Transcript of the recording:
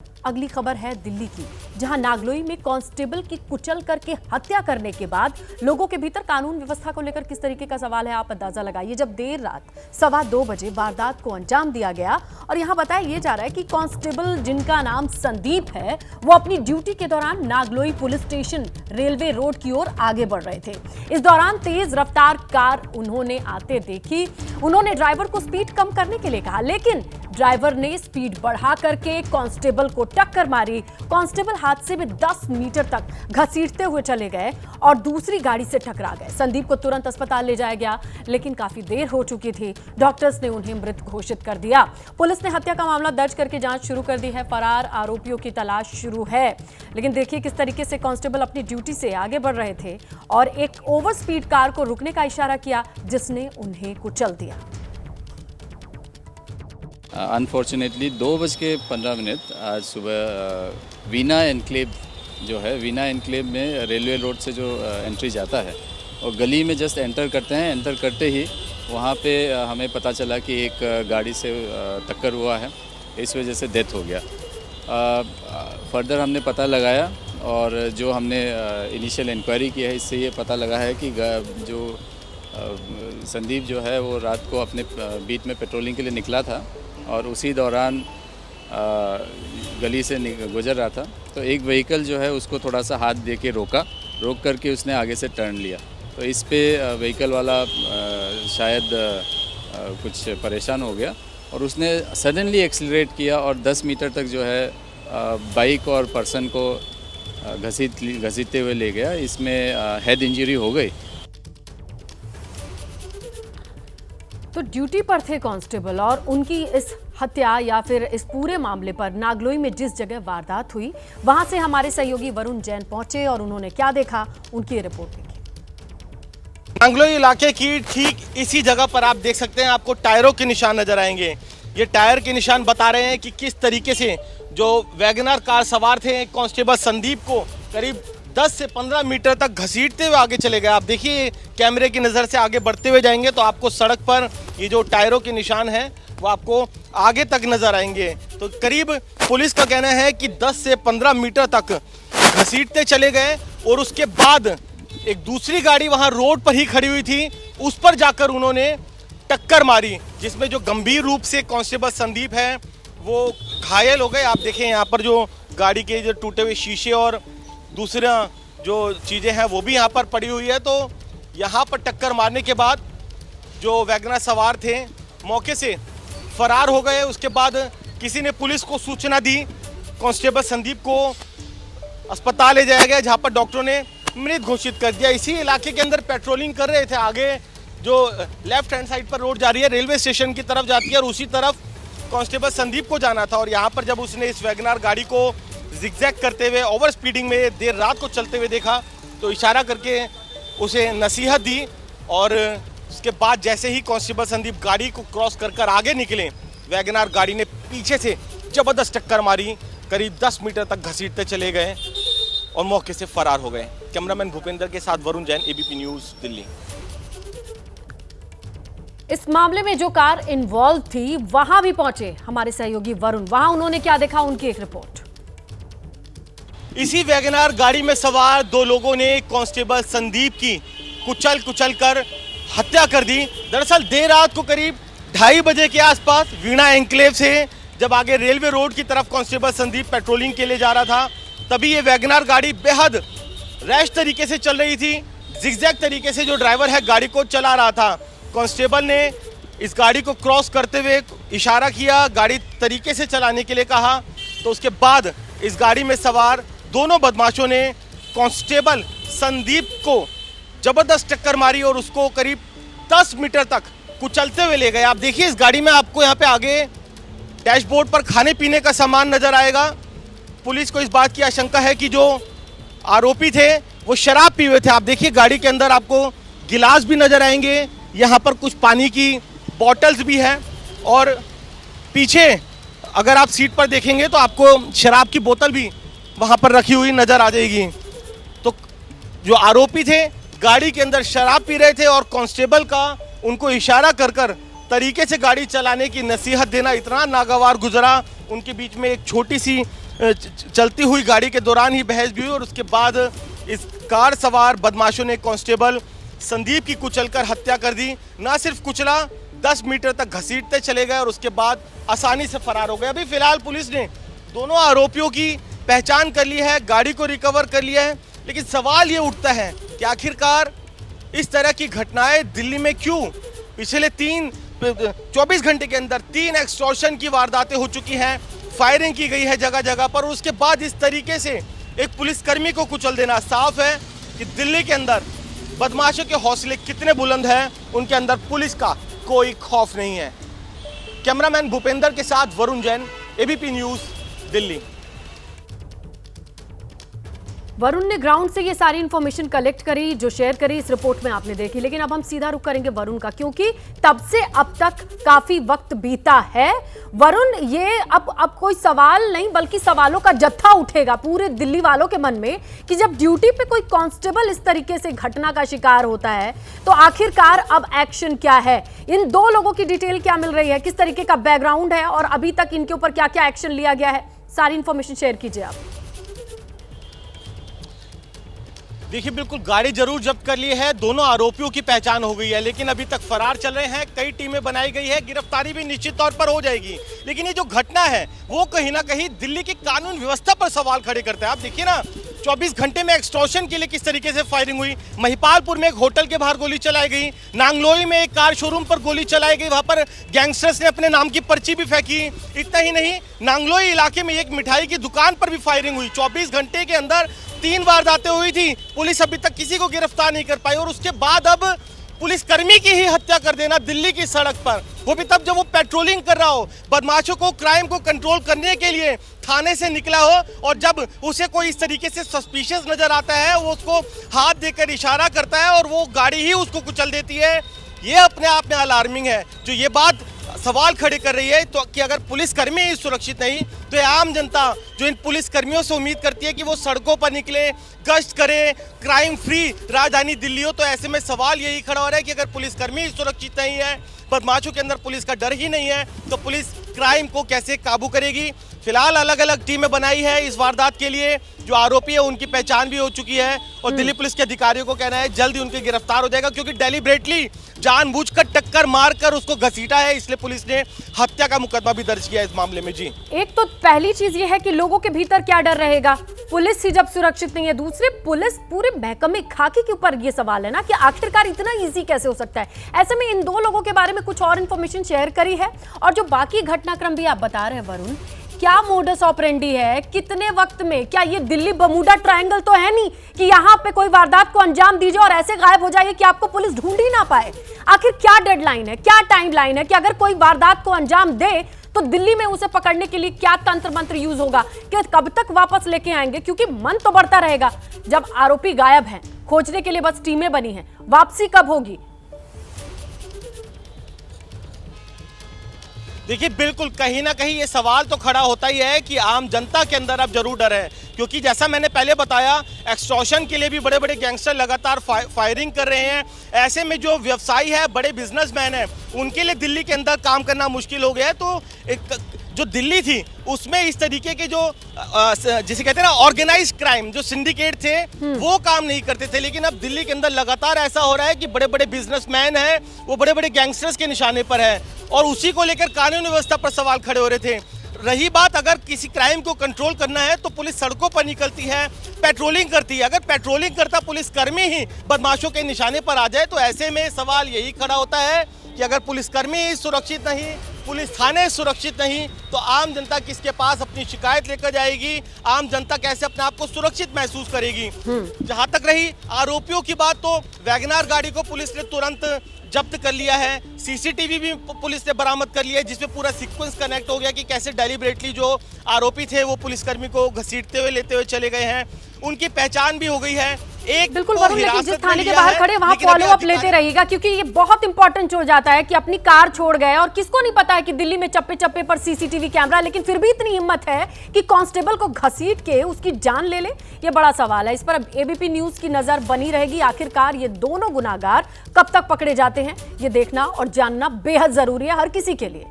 अगली खबर है दिल्ली की, जहां नागलोई में कांस्टेबल की कुचल करके हत्या करने के बाद लोगों के भीतर कानून व्यवस्था को लेकर किस तरीके का सवाल है, आप अंदाजा लगाइए। जब देर रात 2:15 बजे वारदात को अंजाम दिया गया और यहां बताया यह जा रहा है कि कांस्टेबल जिनका नाम संदीप है, वो अपनी ड्यूटी के दौरान Nangloi police station railway road की ओर आगे बढ़ रहे थे। इस दौरान तेज रफ्तार कार उन्होंने आते देखी। उन्होंने ड्राइवर को स्पीड कम करने के लिए कहा, लेकिन ड्राइवर ने स्पीड बढ़ा करके कांस्टेबल को टक्कर मारी। कांस्टेबल हादसे में 10 मीटर तक घसीटते हुए चले गए और दूसरी गाड़ी से टकरा गए। संदीप को तुरंत अस्पताल ले जाया गया, लेकिन काफी देर हो चुकी थी। डॉक्टर्स ने उन्हें मृत घोषित कर दिया। पुलिस ने हत्या का मामला दर्ज करके जांच शुरू कर दी है। फरार आरोपियों की तलाश शुरू है। लेकिन देखिए किस तरीके से कांस्टेबल अपनी ड्यूटी से आगे बढ़ रहे थे और एक ओवर स्पीड कार को रुकने का इशारा किया, जिसने उन्हें कुचल दिया। अनफॉर्चुनेटली 2:15 आज सुबह वीना एनक्लेव जो है, वीना एनक्लेव में रेलवे रोड से जो एंट्री जाता है और गली में जस्ट एंटर करते हैं। एंटर करते ही वहाँ पे हमें पता चला कि एक गाड़ी से टक्कर हुआ है, इस वजह से डेथ हो गया। फर्दर हमने पता लगाया और जो हमने इनिशियल इंक्वायरी की है, इससे ये पता लगा है कि जो संदीप जो है वो रात को अपने बीट में पेट्रोलिंग के लिए निकला था और उसी दौरान गली से गुजर रहा था, तो एक व्हीकल जो है उसको थोड़ा सा हाथ दे के रोक करके उसने आगे से टर्न लिया। तो इस पे व्हीकल वाला शायद कुछ परेशान हो गया और उसने सडनली एक्सीलरेट किया और 10 मीटर तक जो है बाइक और पर्सन को घसीटते हुए ले गया। इसमें हेड इंजरी हो गई। तो ड्यूटी पर थे कांस्टेबल और उनकी इस हत्या या फिर इस पूरे मामले पर नागलोई में जिस जगह वारदात हुई, वहां से हमारे सहयोगी वरुण जैन पहुंचे और उन्होंने क्या देखा, उनकी रिपोर्ट देखी। नागलोई इलाके की ठीक इसी जगह पर आप देख सकते हैं, आपको टायरों के निशान नजर आएंगे। ये टायर के निशान बता रहे हैं कि किस तरीके से जो वैगनर कार सवार थे कांस्टेबल संदीप को करीब 10 से 15 मीटर तक घसीटते हुए आगे चले गए। आप देखिए कैमरे की नज़र से आगे बढ़ते हुए जाएंगे तो आपको सड़क पर ये जो टायरों के निशान हैं वो आपको आगे तक नज़र आएंगे। तो करीब पुलिस का कहना है कि 10 से 15 मीटर तक घसीटते चले गए और उसके बाद एक दूसरी गाड़ी वहाँ रोड पर ही खड़ी हुई थी, उस पर जाकर उन्होंने टक्कर मारी, जिसमें जो गंभीर रूप से कांस्टेबल संदीप है वो घायल हो गए। आप देखें यहाँ पर जो गाड़ी के जो टूटे हुए शीशे और दूसरा जो चीज़ें हैं वो भी यहाँ पर पड़ी हुई है। तो यहाँ पर टक्कर मारने के बाद जो वैगनर सवार थे मौके से फरार हो गए। उसके बाद किसी ने पुलिस को सूचना दी, कांस्टेबल संदीप को अस्पताल ले जाया गया, जहाँ पर डॉक्टरों ने मृत घोषित कर दिया। इसी इलाके के अंदर पेट्रोलिंग कर रहे थे। आगे जो लेफ्ट हैंड साइड पर रोड जा रही है रेलवे स्टेशन की तरफ जाती है और उसी तरफ कांस्टेबल संदीप को जाना था और यहाँ पर जब उसने इस वैगनर गाड़ी को जिगजैग करते हुए ओवर स्पीडिंग में देर रात को चलते हुए देखा तो इशारा करके उसे नसीहत दी और उसके बाद जैसे ही कांस्टेबल संदीप गाड़ी को क्रॉस कर आगे निकले, वैगनर गाड़ी ने पीछे से जबरदस्त टक्कर मारी, करीब 10 मीटर तक घसीटते चले गए और मौके से फरार हो गए। कैमरामैन भूपेंद्र के साथ वरुण जैन, एबीपी न्यूज़, दिल्ली। इस मामले में जो कार इन्वॉल्व थी वहां भी पहुंचे हमारे सहयोगी वरुण। वहां उन्होंने क्या देखा, उनकी एक रिपोर्ट। इसी वैगनर गाड़ी में सवार 2 लोगों ने कांस्टेबल संदीप की कुचल कर हत्या कर दी। दरअसल देर रात को करीब 2:30 बजे के आसपास वीणा एनक्लेव से जब आगे रेलवे रोड की तरफ कांस्टेबल संदीप पेट्रोलिंग के लिए जा रहा था, तभी ये वैगनर गाड़ी बेहद रैश तरीके से चल रही थी। जिगजैग तरीके से जो ड्राइवर है गाड़ी को चला रहा था। कांस्टेबल ने इस गाड़ी को क्रॉस करते हुए इशारा किया, गाड़ी तरीके से चलाने के लिए कहा। तो उसके बाद इस गाड़ी में सवार दोनों बदमाशों ने कांस्टेबल संदीप को जबरदस्त टक्कर मारी और उसको करीब 10 मीटर तक कुचलते हुए ले गए। आप देखिए इस गाड़ी में आपको यहाँ पे आगे डैशबोर्ड पर खाने पीने का सामान नजर आएगा। पुलिस को इस बात की आशंका है कि जो आरोपी थे वो शराब पी हुए थे। आप देखिए गाड़ी के अंदर आपको गिलास भी नजर आएंगे, यहाँ पर कुछ पानी की बॉटल्स भी हैं और पीछे अगर आप सीट पर देखेंगे तो आपको शराब की बोतल भी वहाँ पर रखी हुई नजर आ जाएगी। तो जो आरोपी थे गाड़ी के अंदर शराब पी रहे थे और कांस्टेबल का उनको इशारा कर तरीके से गाड़ी चलाने की नसीहत देना इतना नागवार गुजरा। उनके बीच में एक छोटी सी चलती हुई गाड़ी के दौरान ही बहस भी हुई और उसके बाद इस कार सवार बदमाशों ने कांस्टेबल संदीप की कुचलकर हत्या कर दी। ना सिर्फ कुचला, 10 मीटर तक घसीटते चले गए और उसके बाद आसानी से फरार हो गए। अभी फिलहाल पुलिस ने दोनों आरोपियों की पहचान कर ली है, गाड़ी को रिकवर कर लिया है, लेकिन सवाल ये उठता है कि आखिरकार इस तरह की घटनाएं दिल्ली में क्यों? पिछले 24 घंटे के अंदर 3 एक्सटॉर्शन की वारदातें हो चुकी हैं, फायरिंग की गई है जगह जगह पर, और उसके बाद इस तरीके से एक पुलिसकर्मी को कुचल देना। साफ है कि दिल्ली के अंदर बदमाशों के हौसले कितने बुलंद हैं, उनके अंदर पुलिस का कोई खौफ नहीं है। कैमरामैन भूपेंद्र के साथ वरुण जैन, एबीपी न्यूज़, दिल्ली। वरुण ने ग्राउंड से ये सारी इन्फॉर्मेशन कलेक्ट करी, जो शेयर करी इस रिपोर्ट में आपने देखी, लेकिन अब हम सीधा रुख करेंगे वरुण का, क्योंकि तब से अब तक काफी वक्त बीता है। वरुण, ये अब कोई सवाल नहीं बल्कि सवालों का जत्था उठेगा पूरे दिल्ली वालों के मन में कि जब ड्यूटी पे कोई कांस्टेबल इस तरीके से घटना का शिकार होता है तो आखिरकार अब एक्शन क्या है? इन 2 लोगों की डिटेल क्या मिल रही है, किस तरीके का बैकग्राउंड है और अभी तक इनके ऊपर क्या क्या एक्शन लिया गया है? सारी इन्फॉर्मेशन शेयर कीजिए आप। देखिए, बिल्कुल गाड़ी जरूर जब्त कर ली है, दोनों आरोपियों की पहचान हो गई है, लेकिन अभी तक फरार चल रहे हैं। कई टीमें बनाई गई है, गिरफ्तारी भी निश्चित तौर पर हो जाएगी, लेकिन ये जो घटना है वो कहीं ना कहीं दिल्ली की कानून व्यवस्था पर सवाल खड़े करता है। आप देखिए ना, 24 घंटे में एक्सटॉर्शन के लिए किस तरीके से फायरिंग हुई। महिपालपुर में एक होटल के बाहर गोली चलाई गई, नांगलोई में एक कार शोरूम पर गोली चलाई गई, वहां पर गैंगस्टर्स ने अपने नाम की पर्ची भी फेंकी। इतना ही नहीं, नांगलोई इलाके में एक मिठाई की दुकान पर भी फायरिंग हुई। 24 घंटे के अंदर 3 वारदातें हुई थी। पुलिस अभी तक किसी को गिरफ्तार नहीं कर पाई और उसके बाद अब पुलिसकर्मी की ही हत्या कर देना दिल्ली की सड़क पर, वो भी तब जब वो पेट्रोलिंग कर रहा हो, बदमाशों को, क्राइम को कंट्रोल करने के लिए थाने से निकला हो, और जब उसे कोई इस तरीके से सस्पिशियस नजर आता है वो उसको हाथ देकर इशारा करता है और वो गाड़ी ही उसको कुचल देती है। ये अपने आप में अलार्मिंग है। जो ये बात सवाल खड़े कर रही है तो कि अगर पुलिसकर्मी ही सुरक्षित नहीं तो ये आम जनता जो इन पुलिसकर्मियों से उम्मीद करती है कि वो सड़कों पर निकले, गश्त करे, क्राइम फ्री राजधानी दिल्ली हो, तो ऐसे में सवाल यही खड़ा हो रहा है कि अगर पुलिसकर्मी ही सुरक्षित नहीं है, बदमाशों के अंदर पुलिस का डर ही नहीं है, तो पुलिस क्राइम को कैसे काबू करेगी? फिलहाल अलग अलग टीमें बनाई है इस वारदात के लिए। जो आरोपी है उनकी पहचान भी हो चुकी है और दिल्ली पुलिस के अधिकारियों को कहना है जल्द ही उनके गिरफ्तार हो जाएगा, क्योंकि डेलिब्रेटली जानबूझकर टक्कर मारकर उसको घसीटा है, इसलिए पुलिस ने हत्या का मुकदमा भी दर्ज किया है इस मामले में। जी, एक तो पहली चीज ये है कि लोगों के भीतर क्या डर रहेगा, पुलिस ही जब सुरक्षित नहीं है। दूसरे, पुलिस पूरे महकमे खाकी के ऊपर ये सवाल है ना कि आखिरकार इतना इजी कैसे हो सकता है। ऐसे में इन 2 लोगों के बारे में कुछ और इन्फॉर्मेशन शेयर करी है, और जो बाकी घटनाक्रम भी आप बता रहे हैं वरुण, क्या मोडस ऑपरेंडी है, कितने वक्त में? क्या ये दिल्ली बर्मुडा ट्रायंगल तो है नहीं कि यहाँ पे कोई वारदात को अंजाम दीजिए और ऐसे गायब हो जाइए कि आपको पुलिस ढूंढ ही ना पाए। आखिर क्या डेडलाइन है, क्या टाइमलाइन है कि अगर कोई वारदात को अंजाम दे तो दिल्ली में उसे पकड़ने के लिए क्या तंत्र मंत्र यूज होगा, कि कब तक वापस लेके आएंगे? क्योंकि मन तो बढ़ता रहेगा जब आरोपी गायब हैं, खोजने के लिए बस टीमें बनी हैं, वापसी कब होगी? देखिए, बिल्कुल कहीं ना कहीं ये सवाल तो खड़ा होता ही है कि आम जनता के अंदर अब जरूर डर है, क्योंकि जैसा मैंने पहले बताया, एक्सटॉर्शन के लिए भी बड़े बड़े गैंगस्टर लगातार फायरिंग कर रहे हैं। ऐसे में जो व्यवसायी है, बड़े बिजनेसमैन हैं, उनके लिए दिल्ली के अंदर काम करना मुश्किल हो गया है। तो एक जो दिल्ली थी उसमें इस तरीके के जो जिसे कहते हैं ना ऑर्गेनाइज्ड क्राइम, जो सिंडिकेट थे वो काम नहीं करते थे, लेकिन अब दिल्ली के अंदर लगातार ऐसा हो रहा है कि बड़े बड़े बिजनेसमैन हैं वो बड़े बड़े गैंगस्टर्स के निशाने पर है, और उसी को लेकर कानून व्यवस्था पर सवाल खड़े हो रहे थे। रही बात, अगर किसी क्राइम को कंट्रोल करना है तो पुलिस सड़कों पर निकलती है, पेट्रोलिंग करती है। अगर पेट्रोलिंग करता पुलिसकर्मी ही बदमाशों के निशाने पर आ जाए तो ऐसे में सवाल यही खड़ा होता है कि अगर पुलिसकर्मी ही सुरक्षित नहीं, पुलिस थाने सुरक्षित नहीं, तो आम जनता किसके पास अपनी शिकायत लेकर जाएगी? आम जनता कैसे अपने आप को सुरक्षित महसूस करेगी? जहां तक रही आरोपियों की बात, तो वैगनार गाड़ी को पुलिस ने तुरंत जब्त कर लिया है। सीसीटीवी भी पुलिस ने बरामद कर लिया है, जिसमें पूरा सीक्वेंस कनेक्ट हो गया कि कैसे डेलिब्रेटली जो आरोपी थे वो पुलिसकर्मी को घसीटते हुए लेते हुए चले गए हैं। उनकी पहचान भी हो गई है। एक बिल्कुल वरुण, लेकिन जिस थाने के बाहर खड़े वहां फॉलो अप लेते रहिएगा, क्योंकि ये बहुत इंपॉर्टेंट हो जाता है कि अपनी कार छोड़ गए और किसको नहीं पता है कि दिल्ली में चप्पे चप्पे पर सीसीटीवी कैमरा, लेकिन फिर भी इतनी हिम्मत है कि कांस्टेबल को घसीट के उसकी जान ले ले। ये बड़ा सवाल है, इस पर अब एबीपी न्यूज की नजर बनी रहेगी। आखिरकार ये दोनों गुनाहगार कब तक पकड़े जाते हैं, ये देखना और जानना बेहद जरूरी है हर किसी के लिए।